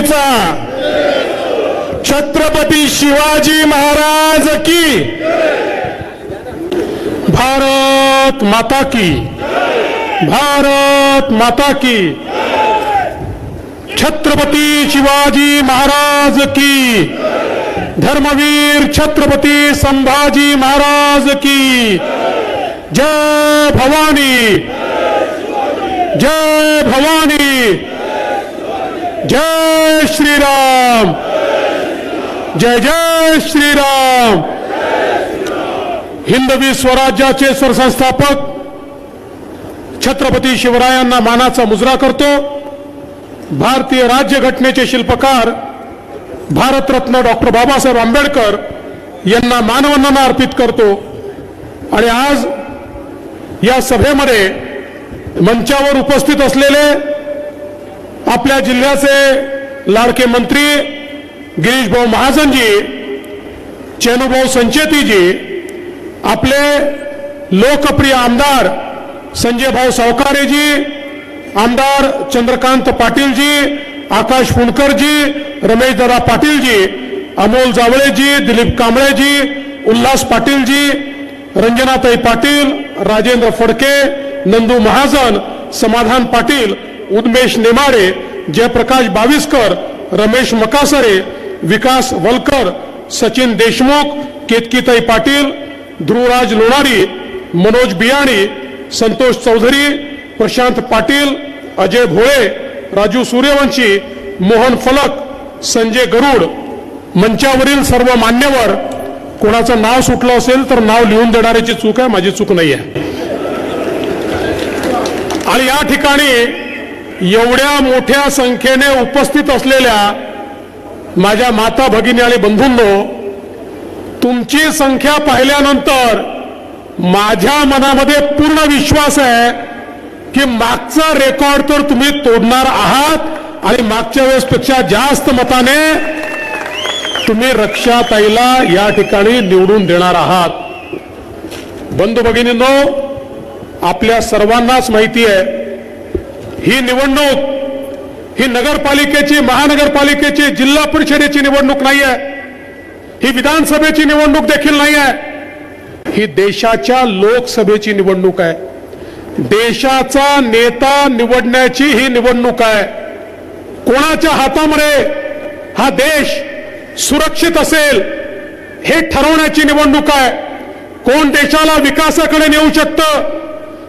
मातेचा, छत्रपती शिवाजी महाराज की, भारत माता की, भारत माता की, छत्रपती शिवाजी महाराज की, धर्मवीर छत्रपती संभाजी महाराज की, जय भवानी, जय भवानी, जय श्रीराम, जय जय श्रीराम। हिंदवी स्वराज्याचे सरसंस्थापक छत्रपती शिवरायांना मानाचा मुजरा करतो। भारतीय राज्यघटनेचे शिल्पकार भारतरत्न डॉक्टर बाबासाहेब आंबेडकर यांना मानवंदना अर्पित करतो। आणि आज या सभेमध्ये मंचावर उपस्थित असलेले आपल्या जिल्ह्याचे लाडके मंत्री गिरीश भाऊ महाजनजी, चेनुभाऊ संचेतीजी, आपले लोकप्रिय आमदार संजय भाऊ सावकारेजी, आमदार चंद्रकांत पाटीलजी, आकाश फुंडकरजी, रमेशदादा पाटीलजी, अमोल जावळेजी, दिलीप कांबळेजी, उल्हास पाटीलजी, रंजनाताई पाटील, राजेंद्र फडके, नंदू महाजन, समाधान पाटील, उन्मेष नेमाडे, जयप्रकाश बाविस्कर, रमेश मकासरे, विकास वलकर, सचिन देशमुख, केतकीताई पाटील, ध्रुवराज लोणारी, मनोज बियाणी, संतोष चौधरी, प्रशांत पाटील, अजय भोळे, राजू सूर्यवंशी, मोहन फलक, संजय गरुड, मंचावरील सर्व मान्यवर, कोणाचं नाव सुटलं असेल तर नाव लिहून देणाऱ्याची चूक आहे, माझी चूक नाही आहे। आणि या ठिकाणी एवढ्या मोठ्या संख्येने उपस्थित असलेल्या माझ्या माता भगिनी आणि बंधूंनो, तुमची संख्या पाहिल्यानंतर माझ्या मनामध्ये पूर्ण विश्वास आहे की मागचा रेकॉर्ड तर तुम्ही तोडणार आहात आणि मागच्या वेळेसपेक्षा जास्त मताने तुम्ही रक्षाताईला या ठिकाणी निवडून देणार आहात। बंधू भगिनींनो, आपल्या सर्वांनाच माहिती आहे ही निवडणूक ही नगरपालिकेची, महानगरपालिकेची, जिल्हा परिषदेची निवडणूक नाही आहे, ही विधानसभेची निवडणूक देखील नाही आहे, ही देशाच्या लोकसभेची निवडणूक आहे। देशाचा नेता निवडण्याची ही निवडणूक आहे। कोणाच्या हातामध्ये हा देश सुरक्षित असेल हे ठरवण्याची निवडणूक आहे। कोण देशाला विकासाकडे नेऊ शकतं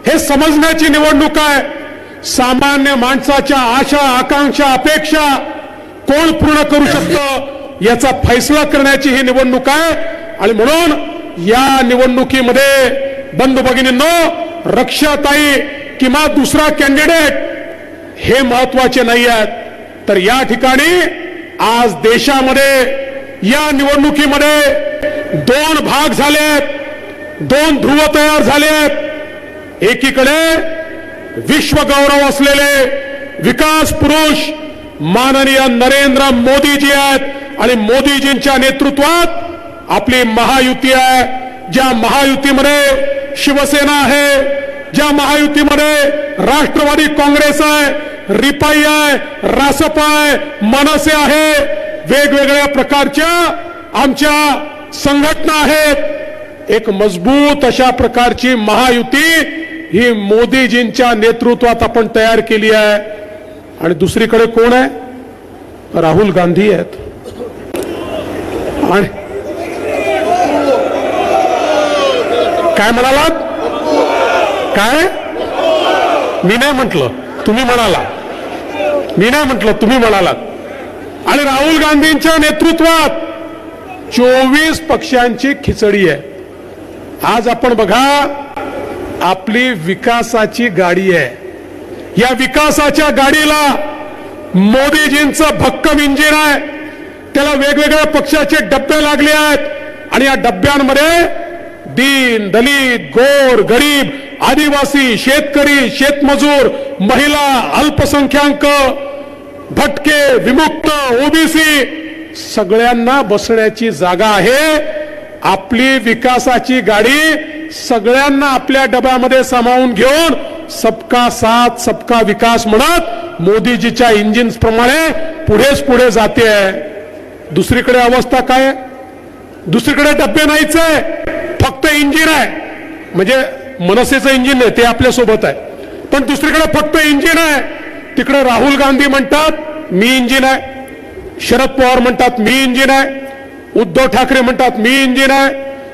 हे समजण्याची निवडणूक आहे। सामान्य माणसाच्या आशा, आकांक्षा, अपेक्षा कोण पूर्ण करू शकतं याचा फैसला करण्याची ही निवडणूक आहे। आणि म्हणून या निवडणुकीमध्ये बंधू भगिनींनो, रक्षाताई किंवा दुसरा कॅन्डिडेट हे महत्वाचे नाही आहेत, तर या ठिकाणी आज देशामध्ये या निवडणुकीमध्ये दोन भाग झाले आहेत, दोन ध्रुव तयार झाले आहेत। एकीकडे विश्वगौरव असलेले विकास पुरुष माननीय नरेंद्र मोदीजी आहेत आणि मोदीजींच्या नेतृत्वात आपली महायुती आहे। ज्या महायुतीमध्ये शिवसेना आहे, ज्या महायुतीमध्ये राष्ट्रवादी काँग्रेस आहे, रिपाई आहे, रासपा आहे, मनसे आहे, वेगवेगळ्या प्रकारच्या आमच्या संघटना आहेत। एक मजबूत अशा प्रकारची महायुती ही मोदीजींच्या नेतृत्वात आपण तयार केली आहे। आणि दुसरीकडे कोण आहे? राहुल गांधी आहेत। आणि काय म्हणालात? काय? मी नाही म्हटलं, तुम्ही म्हणाला। मी नाही म्हटलं, तुम्ही म्हणालात। आणि राहुल गांधींच्या नेतृत्वात 24 पक्षांची खिचडी आहे। आज आपण बघा, आपली विकासाची गाडी आहे। या विकासाच्या गाडीला मोदीजींचं भक्कम इंजिन आहे, त्याला वेगवेगळ्या पक्षाचे डब्बे लागले आहेत। आणि या डब्यांमध्ये दीन, दलित, गोर, गरीब, आदिवासी, शेतकरी, शेतमजूर, महिला, अल्पसंख्याक, भटके, विमुक्त, ओबीसी सगळ्यांना बसण्याची जागा आहे। आपली विकासाची गाडी सगळ्यांना आपल्या डब्यामध्ये सामावून घेऊन सबका साथ सबका विकास म्हणत मोदीजीच्या इंजिन प्रमाणे पुढेच पुढे जाते आहे. दुसरीकडे अवस्था काय आहे? दुसरीकडे डब्बे नाहीच आहे, फक्त इंजिन आहे. म्हणजे मनसेचं इंजिन नाही, ते आपल्या सोबत आहे, पण दुसरीकडे फक्त इंजिन आहे. तिकडे राहुल गांधी म्हणतात मी इंजिन आहे, शरद पवार म्हणतात मी इंजिन आहे, उद्धव ठाकरे म्हणतात मी इंजिन आहे,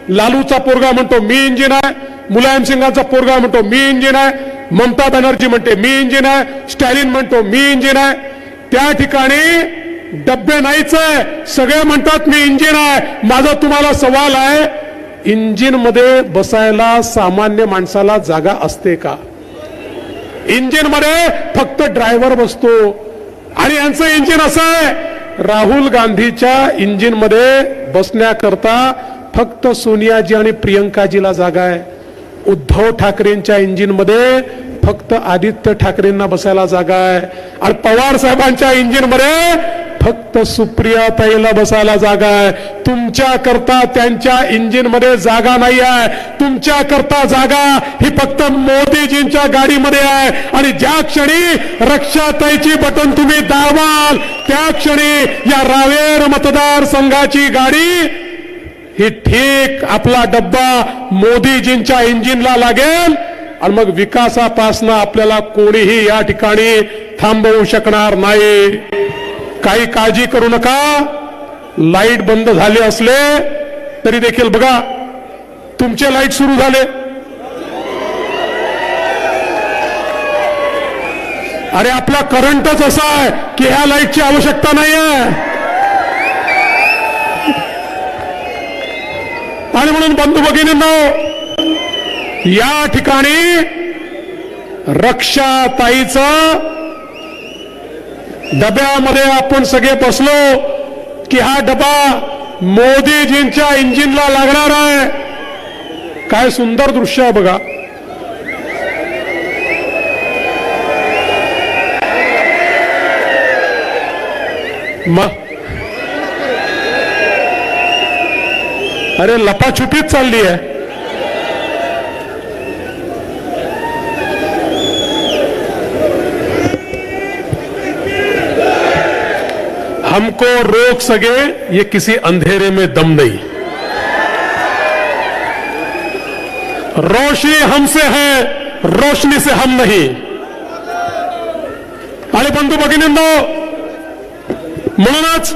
लालूचा पोरगा म्हणतो मी इंजिन आहे, मुलायम सिंगाचा पोरगा म्हणतो मी इंजिन आहे, ममता बॅनर्जी म्हणते मी इंजिन आहे, स्टॅलिन म्हणतो मी इंजिन आहे. त्या ठिकाणी डब्बे नाहीच आहे, सगळे म्हणतात मी इंजिन आहे. माझा तुम्हाला सवाल आहे, इंजिन मध्ये बसायला सामान्य माणसाला जागा असते का? इंजिन मध्ये फक्त ड्रायव्हर बसतो. आणि यांचं इंजिन असं आहे, राहुल गांधीच्या इंजिन मध्ये बसण्याकरता फक्त सोनियाजी आणि प्रियंकाजीला जागा आहे. उद्धव ठाकरेंच्या इंजिन मध्ये फक्त आदित्य ठाकरेंना बसायला जागा आहे. आणि पवार साहेबांच्या इंजिन मध्ये फक्त सुप्रियाताईला बसायला जागा आहे. तुमच्या करता त्यांच्या इंजिन मध्ये जागा नाही आहे. तुमच्या करता जागा ही फक्त मोदीजींच्या गाडीमध्ये आहे. आणि ज्या क्षणी रक्षाताईची बटन तुम्ही दाबाल त्या क्षणी या रावेर मतदारसंघाची गाडी ही ठीक आपला डब्बा मोदीजींच्या इंजिनला लागेल. आणि मग विकासापासून आपल्याला कोणीही या ठिकाणी थांबवू शकणार नाही. काही काळजी करू नका. लाईट बंद झाले असले तरी देखील बघा तुमचे लाईट सुरू झाले. अरे आपला करंटच असा आहे की ह्या लाईटची आवश्यकता नाही आहे. आणि म्हणून बंधू भगिनींनो, या ठिकाणी रक्षाताईचं डब्यामध्ये आपण सगळे बसलो की हा डबा मोदीजींच्या इंजिनला लागणार आहे. काय सुंदर दृश्य आहे बघा. अरे लपाछुपीच चालली आहे. हमको रोक सके ये किसी अंधेरे में दम नहीं. रोशनी हमसे है, रोशनी से हम नहीं. आणि बंधू भगिनींनो, म्हणूनच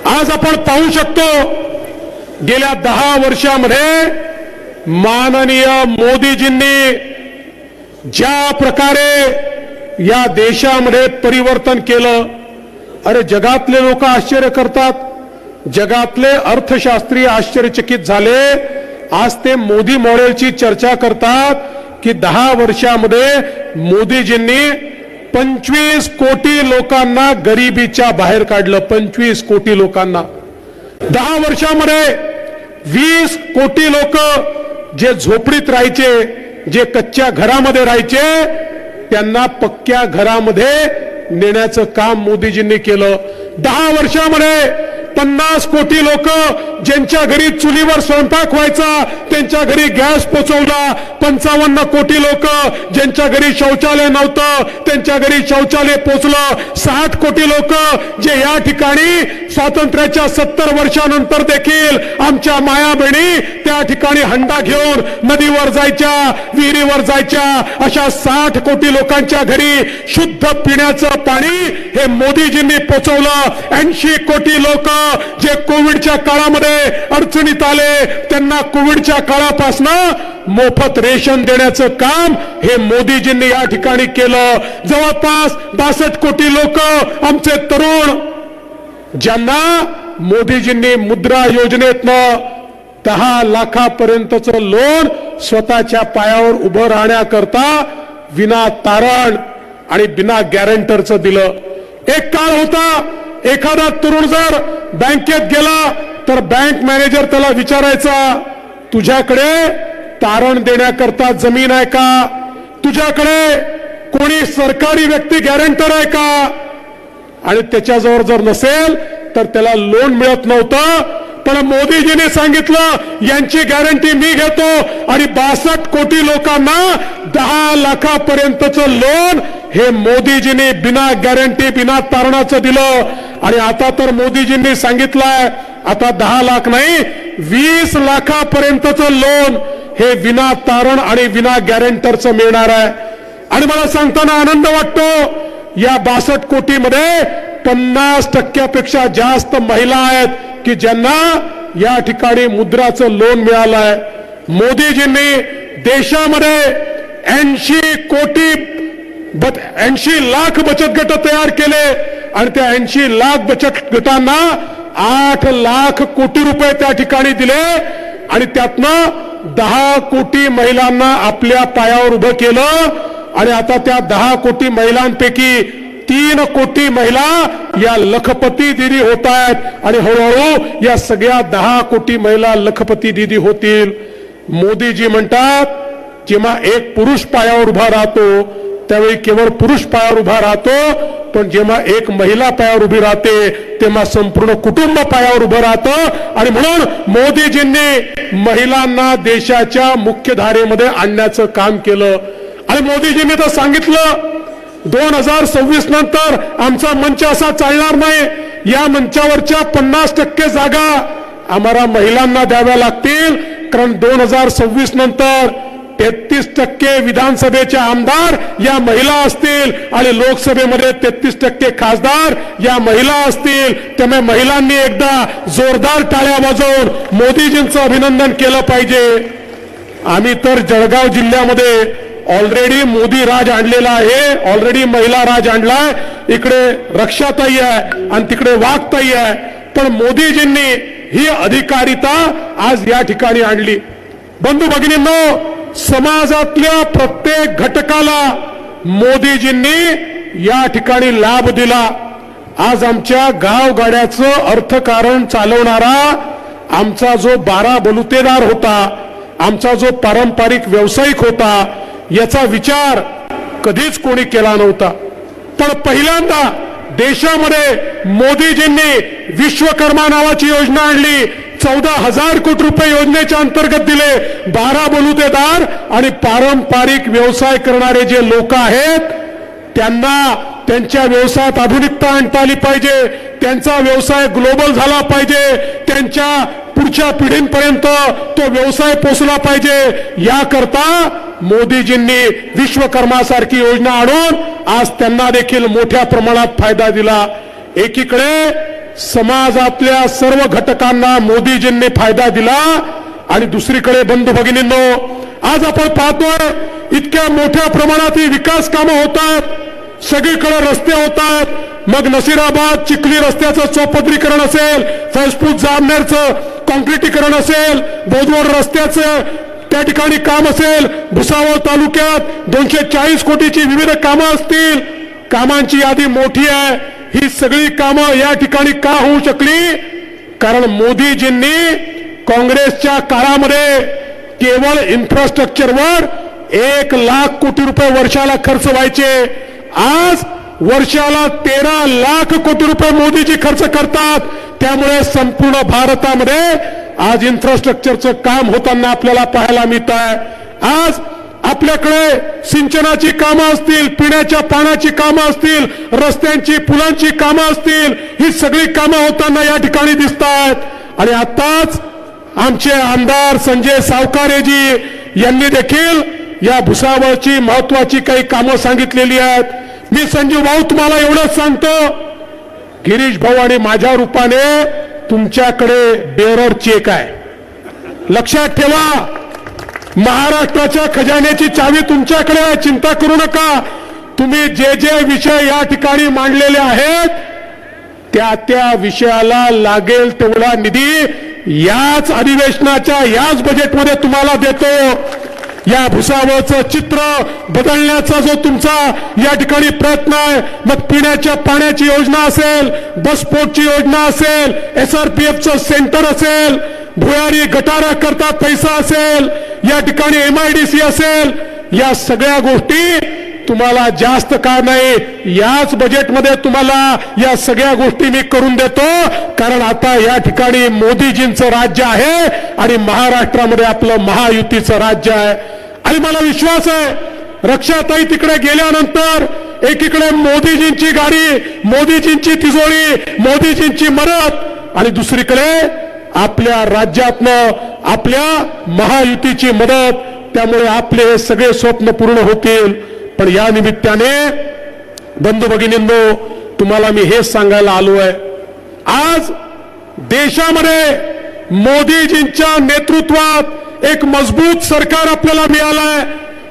आज आपण पाहू शकतो गेल्या 10 वर्षामध्ये माननीय मोदीजींनी ज्या प्रकारे या देशामध्ये परिवर्तन केलं. अरे जगातले लोक आश्चर्य करतात, जगातले अर्थशास्त्री आश्चर्यचकित झाले. आज ते मोदी मॉडेलची चर्चा करतात की 10 वर्षामध्ये मोदीजींनी 25 कोटी लोकांना गरिबीच्या बाहेर काढलं. 25 कोटी लोकांना 10 वर्षामध्ये 20 कोटी लोक जे झोपडीत राहायचे, जे कच्च्या घरामध्ये राहायचे, त्यांना पक्क्या घरामध्ये नेण्याचं काम मोदीजींनी केलं. 10 वर्षामध्ये 50 कोटी लोक ज्यांच्या घरी चुलीवर स्वयंपाक व्हायचा त्यांच्या घरी गॅस पोचवला. 55 कोटी लोक ज्यांच्या घरी शौचालय नव्हतं त्यांच्या घरी शौचालय पोचलं. 60 कोटी लोक जे या ठिकाणी स्वातंत्र्याच्या 70 वर्षानंतर देखील आमच्या माया बहिणी त्या ठिकाणी हंडा घेऊन नदीवर जायच्या, विहिरीवर जायच्या. अशा 60 कोटी लोकांच्या घरी शुद्ध पिण्याचं पाणी हे मोदीजींनी पोचवलं. 80 कोटी लोक जे कोविडच्या काळामध्ये अडचणीत आले त्यांना कोविडच्या काळापासून मोफत रेशन देण्याचं काम हे मोदीजींनी या ठिकाणी केलं. जवळपास 62 कोटी लोक आमचे तरुण ज्यांना मोदीजींनी मुद्रा योजनेतनं 10 लाखापर्यंतचं लोन स्वतःच्या पायावर उभं राहण्याकरता विना तारण आणि बिना गॅरंटरचं दिलं. एक काळ होता एखादा तरुण जर बँकेत गेला तर बँक मॅनेजर त्याला विचारायचा, तुझ्याकडे तारण देण्याकरता जमीन आहे का? तुझ्याकडे कोणी सरकारी व्यक्ती गॅरंटर आहे का? आणि त्याच्याजवळ जर नसेल तर त्याला लोन मिळत नव्हतं. पण मोदीजीने सांगितलं यांची गॅरंटी मी घेतो आणि 62 कोटी लोकांना 10 लाखापर्यंतचं लोन हे मोदीजींनी बिना गॅरंटी बिना तारणाचं दिलं. आणि आता तर मोदीजींनी सांगितलंय आता 10 लाख नाही 20 लाखापर्यंतचं लोन हे विना तारण आणि विना गॅरंटरचं मिळणार आहे. आणि मला सांगताना आनंद वाटतो या 62 कोटीमध्ये 50% जास्त महिला आहेत की ज्यांना या ठिकाणी मुद्राचं लोन मिळालं आहे. मोदीजींनी देशामध्ये 80 लाख बचत गट तयार केले आणि त्या 80 लाख बचत गटांना 8 लाख कोटी रुपये त्या ठिकाणी दिले आणि त्यातनं 10 कोटी महिलांना आपल्या पायावर उभं केलं. आणि आता त्या 10 कोटी महिलांपैकी 3 कोटी महिला या लखपती दीदी होत आहेत आणि हळूहळू या सगळ्या 10 कोटी महिला लखपती दीदी होतील. मोदीजी म्हणतात जेव्हा एक पुरुष पायावर उभा राहतो त्यावेळी केवळ पुरुष पायावर उभा राहतो, पण जेव्हा एक महिला पायावर उभी राहते तेव्हा संपूर्ण कुटुंब पायावर उभं राहतं. आणि म्हणून मोदीजींनी महिलांना देशाच्या मुख्यधारेमध्ये आणण्याचं काम केलं. आणि मोदीजींनी तर सांगितलं 2026 नंतर आमचा मंच असा चालणार नाही, या मंचावरच्या 50% जागा आम्हाला महिलांना द्याव्या लागतील. कारण 2026 नंतर 33% विधानसभेचे आमदार या महिला असतील आणि लोकसभेमध्ये 33% खासदार या महिला असतील. त्यामुळे महिलांनी एकदा जोरदार टाळ्या वाजवून मोदीजींचं अभिनंदन केलं पाहिजे. आम्ही तर जळगाव जिल्ह्यामध्ये ऑलरेडी मोदी राज आणलेला आहे, ऑलरेडी महिला राज आणलाय. इकडे रक्षाताई आहे आणि तिकडे वाघताई आहे, पण मोदीजींनी ही अधिकारिता आज या ठिकाणी आणली. बंधू भगिनींनो, समाजातल्या प्रत्येक घटकाला मोदीजींनी या ठिकाणी लाभ दिला. आज आमच्या गावगाड्याचं अर्थकारण चालवणारा आमचा जो 12 बलुतेदार होता, आमचा जो पारंपरिक व्यावसायिक होता, याचा विचार कधीच कोणी केला नव्हता. पण पहिल्यांदा देशामध्ये मोदीजींनी विश्वकर्मा नावाची योजना आणली. 14,000 कोटी रुपये योजनेच्या अंतर्गत दिले. 12 बलुतेदार आणि पारंपरिक व्यवसाय करणारे जे लोक आहेत त्यांना त्यांच्या व्यवसायात आधुनिकता आणता आली पाहिजे, त्यांचा व्यवसाय ग्लोबल झाला पाहिजे, त्यांच्या पुढच्या पिढींपर्यंत तो व्यवसाय पोहोचला पाहिजे. याकरता मोदीजींनी विश्वकर्मासारखी योजना आणून आज त्यांना देखील मोठ्या प्रमाणात फायदा दिला. एकीकडे समाजातल्या सर्व घटकांना मोदीजींनी फायदा दिला आणि दुसरीकडे बंधू भगिनींनो, आज आपण पाहतोय इतक्या मोठ्या प्रमाणात ही विकास कामं होतात, सगळीकडे रस्ते होतात. मग नसीराबाद चिखली रस्त्याचं चौपदरीकरण असेल, फैजपूर जामनेरचं कॉन्क्रिटीकरण असेल, बोदवड रस्त्याचं त्या ठिकाणी काम असेल, भुसावळ तालुक्यात 240 कोटीची विविध कामं असतील. कामांची यादी मोठी आहे. ही सगळी कामं या ठिकाणी का होऊ शकली? कारण मोदीजींनी काँग्रेसच्या काळामध्ये केवळ इन्फ्रास्ट्रक्चरवर 1 लाख कोटी रुपये वर्षाला खर्च व्हायचे. आज वर्षाला 13 लाख कोटी रुपये मोदीजी खर्च करतात. त्यामुळे संपूर्ण भारतामध्ये आज इन्फ्रास्ट्रक्चरचं काम होताना आपल्याला पाहायला मिळत आहे. आज आपल्याकडे सिंचनाची कामं असतील, पिण्याच्या पाण्याची कामं असतील, रस्त्यांची पुलांची कामं असतील, ही सगळी कामं होताना या ठिकाणी दिसत आहेत. आणि आताच आमचे आमदार संजय सावकारेजी यांनी देखील या भुसावळची महत्वाची काही कामं सांगितलेली आहेत. मी संजीव भाऊ तुम्हाला एवढंच सांगतो, गिरीश भाऊ आणि माझ्या रूपाने तुमच्याकडे बेअरर चेक आहे. लक्षात ठेवा, महाराष्ट्राच्या खजान्याची चावी तुमच्याकडे आहे. चिंता करू नका. तुम्ही जे जे विषय या ठिकाणी मांडलेले आहेत त्या त्या विषयाला लागेल तेवढा निधी याच अधिवेशनाच्या याच बजेटमध्ये तुम्हाला देतो. या भुसावळचं चित्र बदलण्याचा जो तुमचा या ठिकाणी प्रयत्न आहे, मग पिण्याच्या पाण्याची योजना असेल, बसपोर्टची योजना असेल, SRPFचं सेंटर असेल, भुयारी गटारा करता पैसा असेल, या ठिकाणी MIDC असेल, या सगळ्या गोष्टी तुम्हाला जास्त का नाही याच बजेटमध्ये तुम्हाला या सगळ्या गोष्टी मी करून देतो. कारण आता या ठिकाणी मोदीजींचं राज्य आहे आणि महाराष्ट्रामध्ये आपलं महायुतीचं राज्य आहे. आणि मला विश्वास आहे रक्षाताई तिकडे गेल्यानंतर एकीकडे मोदीजींची गाडी, मोदीजींची तिजोरी, मोदीजींची मदत आणि दुसरीकडे आपल्या राज्यातनं आपल्या महायुतीची मदत. त्यामुळे आपले हे सगळे स्वप्न पूर्ण होतील. पण या निमित्ताने बंधू भगिनींनो, तुम्हाला मी हेच सांगायला आलोय, आज देशामध्ये मोदीजींच्या नेतृत्वात एक मजबूत सरकार आपल्याला मिळालंय.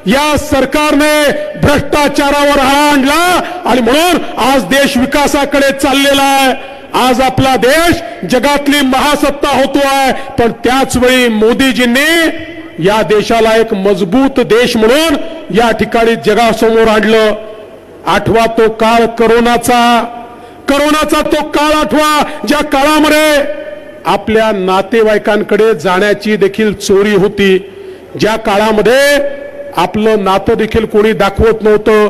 या सरकारने भ्रष्टाचारावर आळा आणला आणि म्हणून आज देश विकासाकडे चाललेला आहे. आज आपला देश जगातली महासत्ता होतोय. पण त्याच वेळी मोदीजींनी या देशाला एक मजबूत देश म्हणून या ठिकाणी जगासमोर आणलं. आठवा तो काळ करोनाचा तो काळ आठवा, ज्या काळामध्ये आपल्या नातेवाईकांकडे जाण्याची देखील चोरी होती, ज्या काळामध्ये आपलं नातं देखील कोणी दाखवत नव्हतं,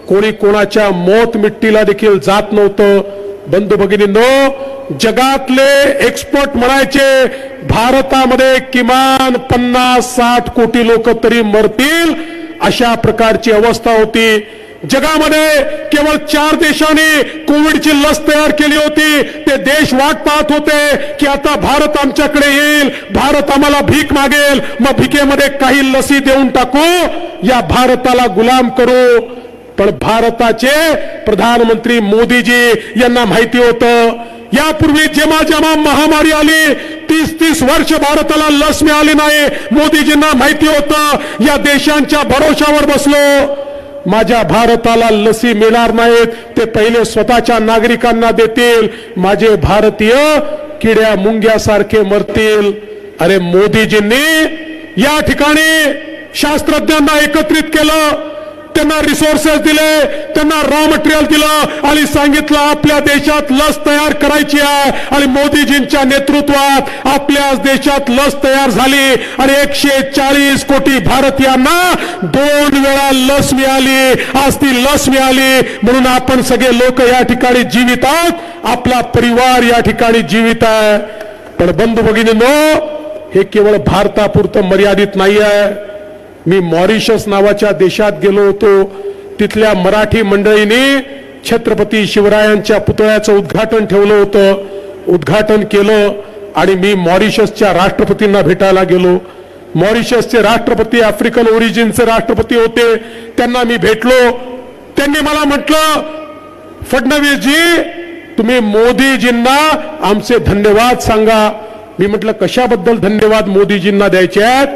कोणी कोणाच्या मौत मिट्टीला देखील जात नव्हतं. बंधू भगिनींनो, जगातले एक्सपर्ट म्हणायचे भारतामध्ये किमान 50-60 कोटी लोक तरी मरतील, अशा प्रकारची अवस्था होती. जगामध्ये केवळ 4 देशांनी कोविडची लस तयार केली होती. ते देश वाट पाहत होते की आता भारत आमच्याकडे येईल, भारत आम्हाला भीक मागेल, मग भीकेमध्ये काही लसी देऊन टाकू, या भारताला गुलाम करू. पण भारताचे प्रधानमंत्री मोदीजी यांना माहिती होतं, यापूर्वी जेव्हा जेव्हा महामारी आली 30-30 वर्ष भारताला लस मिळाली नाही. मोदीजींना माहिती होतं, या देशांच्या भरोशावर बसलो, माझ्या भारताला लसी मिळणार नाहीत, ते पहिले स्वतःच्या नागरिकांना देतील, माझे भारतीय किड्या मुंग्यासारखे मरतील. अरे मोदीजींनी या ठिकाणी शास्त्रज्ञांना एकत्रित केलं, त्यांना रिसोर्सेस दिले, त्यांना रॉ मटेरियल दिलं आणि सांगितलं आपल्या देशात लस तयार करायची आहे. आणि मोदीजींच्या नेतृत्वात आपल्याच देशात लस तयार झाली आणि 140 कोटी भारतीयांना 2 वेळा लस मिळाली. आज ती लस मिळाली म्हणून आपण सगळे लोक या ठिकाणी जीवित आहोत, आपला परिवार या ठिकाणी जीवित आहे. पण बंधू भगिनींनो, हे केवळ भारतापुरतं मर्यादित नाही आहे. मी मॉरिशस नावाच्या देशात गेलो होतो. तिथल्या मराठी मंडळींनी छत्रपती शिवरायांच्या पुतळ्याचं उद्घाटन ठेवलं होतं. उद्घाटन केलं आणि मी मॉरिशसच्या राष्ट्रपतींना भेटायला गेलो. मॉरिशसचे राष्ट्रपती आफ्रिकन ओरिजिनचे राष्ट्रपती होते, त्यांना मी भेटलो. त्यांनी मला म्हटलं, फडणवीसजी तुम्ही मोदीजींना आमचे धन्यवाद सांगा. मी म्हटलं कशाबद्दल धन्यवाद मोदीजींना द्यायचे आहेत?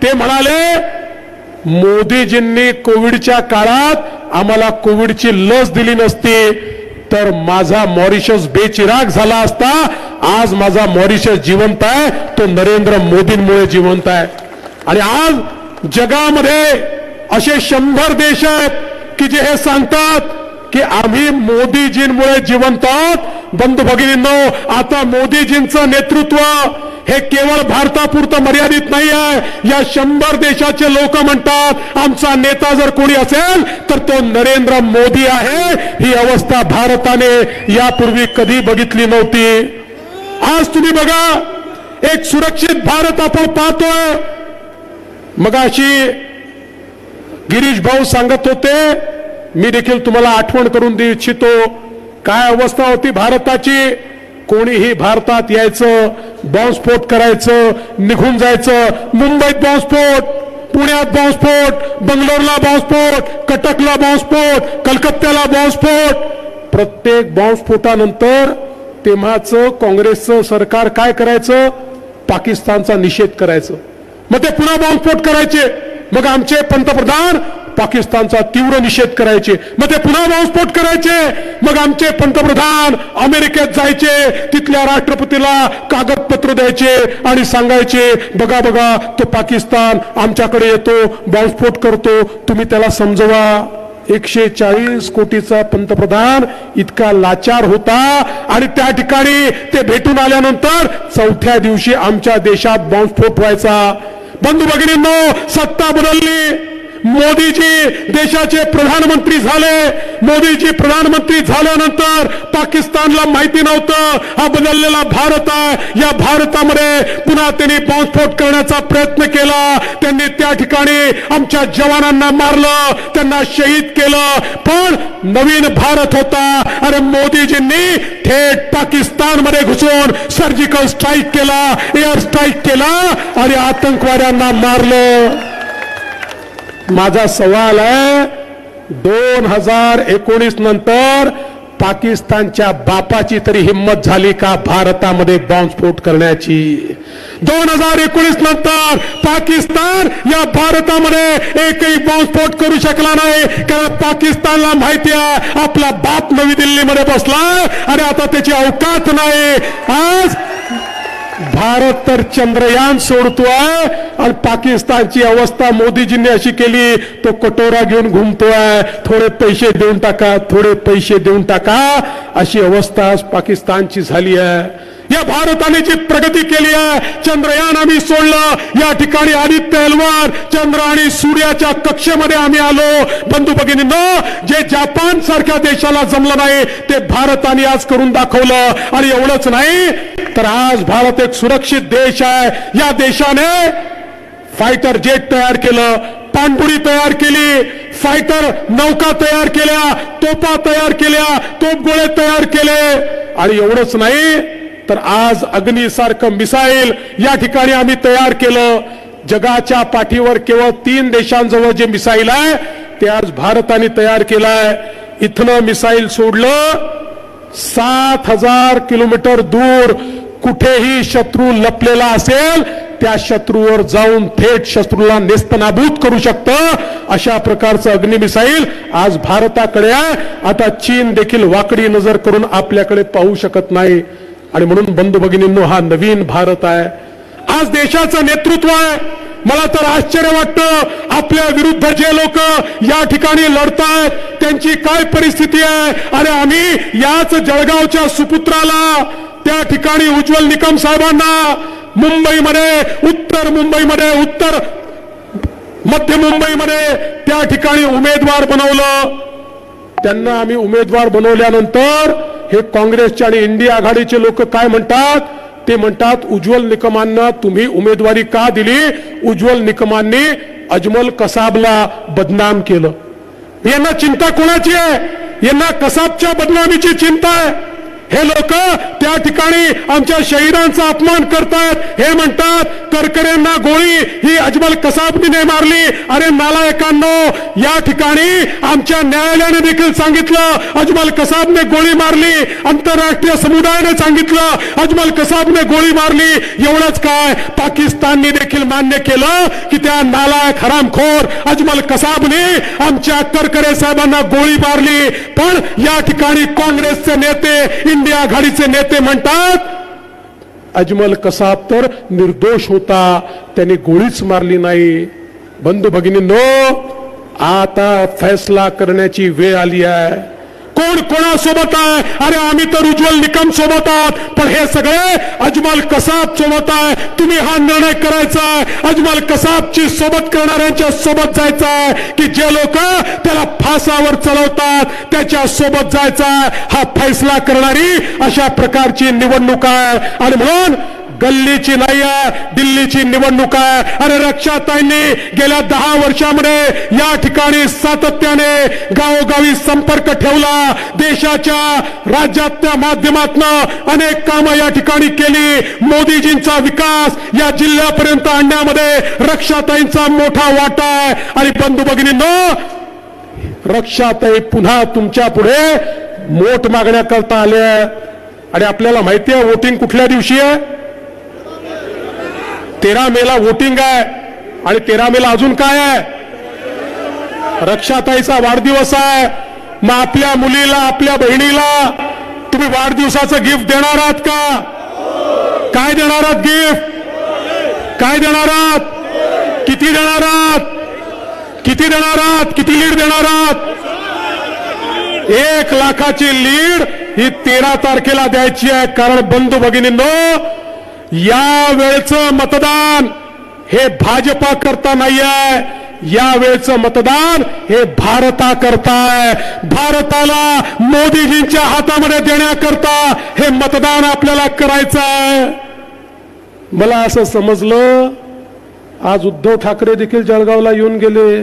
ते म्हणाले, मोदीजींनी कोविडच्या काळात आम्हाला कोविडची लस दिली नसती तर माझा मॉरिशस बेचिराग झाला असता. आज माझा मॉरिशस जिवंत आहे, तो नरेंद्र मोदींमुळे जिवंत आहे. आणि आज जगामध्ये असे 100 देश आहेत की जे हे सांगतात की आम्ही मोदीजींमुळे जिवंत आहोत. बंधू भगिनींनो, आता मोदीजींचं नेतृत्व हे केवळ भारतापुरतं मर्यादित नाही आहे. या 100 देशाचे लोक म्हणतात आमचा नेता जर कोणी असेल तर तो नरेंद्र मोदी आहे. ही अवस्था भारताने यापूर्वी कधी बघितली नव्हती. आज तुम्ही बघा, एक सुरक्षित भारत आपण पाहतोय. मगाशी गिरीश भाऊ सांगत होते, मी देखील तुम्हाला आठवण करून देऊ इच्छितो, काय अवस्था होती भारताची. कोणीही भारतात यायचं, बॉम्बस्फोट करायचं, निघून जायचं. मुंबईत बॉम्बस्फोट, पुण्यात बॉम्बस्फोट, बंगलोरला बॉम्बस्फोट, कटकला बॉम्बस्फोट, कलकत्त्याला बॉम्बस्फोट. प्रत्येक बॉम्बस्फोटानंतर तेव्हाचं काँग्रेसचं सरकार काय करायचं? पाकिस्तानचा निषेध करायचं. मग ते पुन्हा बॉम्बस्फोट करायचे. मग आमचे पंतप्रधान पाकिस्तानचा तीव्र निषेध करायचे. मग ते पुन्हा बॉम्बस्फोट करायचे. मग आमचे पंतप्रधान अमेरिकेत जायचे, तिथल्या राष्ट्रपतीला कागदपत्र द्यायचे आणि सांगायचे, बघा बघा तो पाकिस्तान आमच्याकडे येतो, बॉम्बस्फोट करतो, तुम्ही त्याला समजवा. 140 कोटीचा पंतप्रधान इतका लाचार होता आणि त्या ठिकाणी ते भेटून आल्यानंतर 4थ्या दिवशी आमच्या देशात बॉम्बस्फोट व्हायचा. बंधू भगिनींनो, सत्ता बदलली, मोदीजी देशाचे प्रधानमंत्री झाले. मोदीजी प्रधानमंत्री झाल्यानंतर पाकिस्तानला माहिती नव्हतं हा बदललेला भारत आहे. या भारतामध्ये पुन्हा त्यांनी बॉम्बस्फोट करण्याचा प्रयत्न केला. त्यांनी त्या ठिकाणी आमच्या जवानांना मारलं, त्यांना शहीद केलं. पण नवीन भारत होता. अरे मोदीजींनी थेट पाकिस्तानमध्ये घुसून सर्जिकल स्ट्राईक केला, एअर स्ट्राईक केला आणि आतंकवाद्यांना मारलं. माझा सवाल आहे 2019 नंतर पाकिस्तानच्या बापाची तरी हिम्मत झाली का भारतामध्ये बॉम्बस्फोट करण्याची? 2019 नंतर पाकिस्तान या भारतामध्ये एकही बॉम्बस्फोट करू शकला नाही. कारण पाकिस्तानला माहिती आहे आपला बाप नवी दिल्लीमध्ये बसलाय आणि आता त्याची अवकात नाही. आज भारत तर चंद्रयान सोडतोय आणि पाकिस्तानची अवस्था मोदीजींनी अशी केली, तो कटोरा घेऊन घुमतोय. थोडे पैसे देऊन टाका, थोडे पैसे देऊन टाका, अशी अवस्था आज पाकिस्तानची झाली आहे. या भारताने जी प्रगती केली आहे, चंद्रयान आम्ही सोडलं, या ठिकाणी आदित्य एलवर चंद्र आणि सूर्याच्या कक्षेमध्ये आम्ही आलो. बंधू भगिनींनो, जे जपान सारख्या देशाला जमलं नाही ते भारताने आज करून दाखवलं. आणि एवढंच नाही तर आज भारत एक सुरक्षित देश आहे. या देशाने फायटर जेट तयार केलं, पाणबुडी तयार केली, फायटर नौका तयार केल्या, तोफा तयार केल्या, तोफगोळे तयार केले. आणि एवढंच नाही तर आज अग्नीसारखं मिसाईल या ठिकाणी आम्ही तयार केलं. जगाच्या पाठीवर केवळ 3 देशांजवळ जे मिसाईल आहे ते आज भारताने तयार केलंय. इथनं मिसाईल सोडलं 7,000 किलोमीटर दूर कुठेही शत्रू लपलेला असेल त्या शत्रूवर जाऊन थेट शत्रूला नेस्तनाबूत करू शकतं. अशा प्रकारचं अग्नि मिसाईल आज भारताकडे आहे. आता चीन देखील वाकडी नजर करून आपल्याकडे पाहू शकत नाही. आणि म्हणून बंधू भगिनींनो, हा नवीन भारत आहे. आज देशाचं नेतृत्व आहे. मला तर आश्चर्य वाटतं आपल्या विरुद्ध जे लोक या ठिकाणी लढतायत त्यांची काय परिस्थिती आहे. अरे आम्ही याच जळगावच्या सुपुत्राला, त्या ठिकाणी उज्ज्वल निकम साहेबांना मुंबईमध्ये, उत्तर मुंबईमध्ये, उत्तर मध्य मुंबईमध्ये त्या ठिकाणी उमेदवार बनवलं. त्यांना आम्ही उमेदवार बनवल्यानंतर हे काँग्रेसचे आणि इंडिया आघाडीचे लोक काय म्हणतात? ते म्हणतात उज्ज्वल निकमांना तुम्ही उमेदवारी का दिली? उज्ज्वल निकमांनी अजमल कसाबला बदनाम केलं. यांना चिंता कोणाची आहे? यांना कसाबच्या बदनामीची चिंता आहे. हे लोक त्या ठिकाणी आमच्या शहीदांचा अपमान करतात. हे म्हणतात करकऱ्यांना गोळी ही अजमल कसाबने मारली. अरे नालायकांनो, या ठिकाणी आमच्या न्यायालयाने देखील सांगितलं अजमल कसाबने गोळी मारली. आंतरराष्ट्रीय समुदायाने सांगितलं अजमल कसाबने गोळी मारली. एवढंच काय, पाकिस्तानने देखील मान्य केलं की त्या नालायक हरामखोर अजमल कसाबने आमच्या करकरे साहेबांना गोळी मारली. पण या ठिकाणी काँग्रेसचे नेते, इंडिया आघाडीचे नेते म्हणतात अजमल कसाब तर निर्दोष होता, त्याने गोळीच मारली नाही. बंधू भगिनींनो, आता फैसला करण्याची वेळ आली आहे. कोण कोणासोबत आहे? अरे आम्ही तर उज्ज्वल निकम सोबत आहोत, पण हे सगळे अजमल कसाब सोबत आहे. तुम्ही हा निर्णय करायचा आहे. अजमल कसाबची सोबत करणाऱ्यांच्या सोबत जायचं आहे की जे लोक त्याला फासावर चढवतात त्याच्या सोबत जायचं आहे. हा फैसला करणारी अशा प्रकारची निवडणूक आहे. आणि म्हणून गल्लीची नाही आहे, दिल्लीची निवडणूक आहे. अरे रक्षाताईंनी गेल्या 10 वर्षामध्ये या ठिकाणी सातत्याने गावोगावी संपर्क ठेवला. देशाच्या राज्याच्या माध्यमातून अनेक कामं या ठिकाणी केली. मोदीजींचा विकास या जिल्ह्यापर्यंत आणण्यामध्ये रक्षाताईंचा मोठा वाटा आहे. आणि बंधू भगिनींनो, रक्षाताई पुन्हा तुमच्या पुढे वोट मागण्याकरता आल्या. आणि आपल्याला माहिती आहे वोटिंग कुठल्या दिवशी आहे? 13 मेला वोटिंग आहे. आणि 13 मेला अजून काय आहे? रक्षाताईचा वाढदिवस आहे. मग आपल्या मुलीला, आपल्या बहिणीला तुम्ही वाढदिवसाचं गिफ्ट देणार आहात का? काय देणार आहात गिफ्ट? काय देणार आहात? किती देणार आहात? किती देणार आहात? किती लीड देणार आहात? 1 लाखाची लीड ही 13 तारखेला द्यायची आहे. कारण बंधू भगिनींनो, या वेळचं मतदान हे भाजपा करता नाही आहे. यावेळचं मतदान हे भारताकरता आहे. भारताला मोदीजींच्या हातामध्ये देण्याकरता हे मतदान आपल्याला करायचं आहे. मला असं समजलं आज उद्धव ठाकरे देखील जळगावला येऊन गेले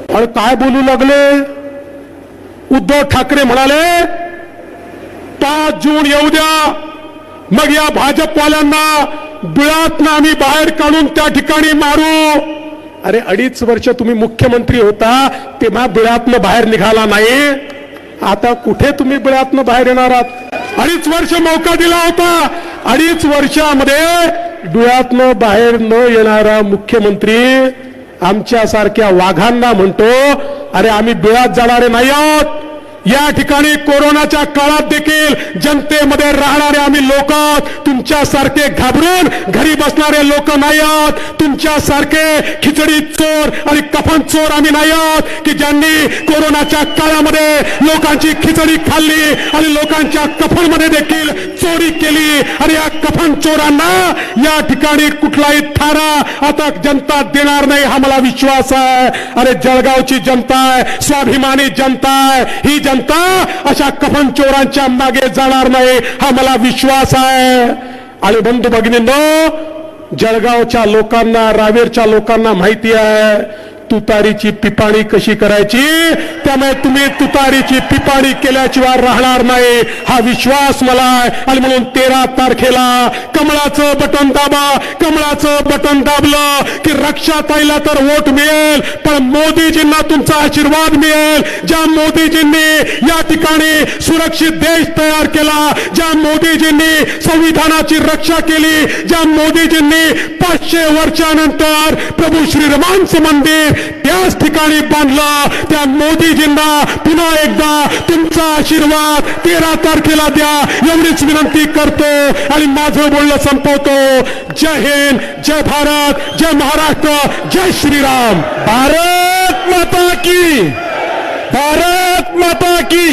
आणि काय बोलू लागले. उद्धव ठाकरे म्हणाले 5 जून येऊ द्या, मग या भाजपवाल्यांना बिळातनं आम्ही बाहेर काढून त्या ठिकाणी मारू. अरे 2.5 वर्ष तुम्ही मुख्यमंत्री होता तेव्हा बिळातनं बाहेर निघाला नाही, आता कुठे तुम्ही बिळातनं बाहेर येणार आहात. 2.5 वर्ष मौका दिला होता. 2.5 वर्षामध्ये डोळ्यातनं बाहेर न येणारा मुख्यमंत्री आमच्यासारख्या वाघांना म्हणतो अरे आम्ही बिळात जाणारे नाही आहोत. या ठिकाणी कोरोनाच्या काळात देखील जनतेमध्ये राहणारे आम्ही लोक तुमच्यासारखे घाबरून घरी बसणारे लोक नाही आहोत. तुमच्यासारखे खिचडी चोर आणि कफन चोर आम्ही नाही आहोत की ज्यांनी कोरोनाच्या काळामध्ये लोकांची खिचडी खाल्ली आणि लोकांच्या कफनमध्ये देखील चोरी केली. आणि या कफन चोरांना या ठिकाणी कुठलाही थारा आता जनता देणार नाही हा मला विश्वास आहे. अरे जळगावची जनता आहे, स्वाभिमानी जनता आहे. ही जनता अशा कफन चोरांच्या मागे जाणार नाही हा मला विश्वास आहे. आणि बंधू भगिनींनो, जळगावच्या लोकांना, रावेरच्या लोकांना माहिती आहे तुतारीची पिपाणी कशी करायची. त्यामुळे तुम्ही तुतारीची पिपाणी केल्याशिवाय राहणार नाही हा विश्वास मला आहे. आणि म्हणून 13 तारखेला कमळाचं बटन दाबा. कमळाचं बटन दाबलं की रक्षाताईला तर वोट मिळेल, पण मोदीजींना तुमचा आशीर्वाद मिळेल. ज्या मोदीजींनी या ठिकाणी सुरक्षित देश तयार केला, ज्या मोदीजींनी संविधानाची रक्षा केली, ज्या मोदीजींनी 500 वर्षानंतर प्रभू श्रीरामांचं मंदिर त्याच ठिकाणी बांधलं, त्या मोदीजींना पुन्हा एकदा तुमचा आशीर्वाद 13 तारखेला द्या एवढीच विनंती करतो आणि माझं बोलणं संपवतो. जय हिंद, जय भारत, जय महाराष्ट्र, जय श्रीराम. भारत माता की, भारत माता की.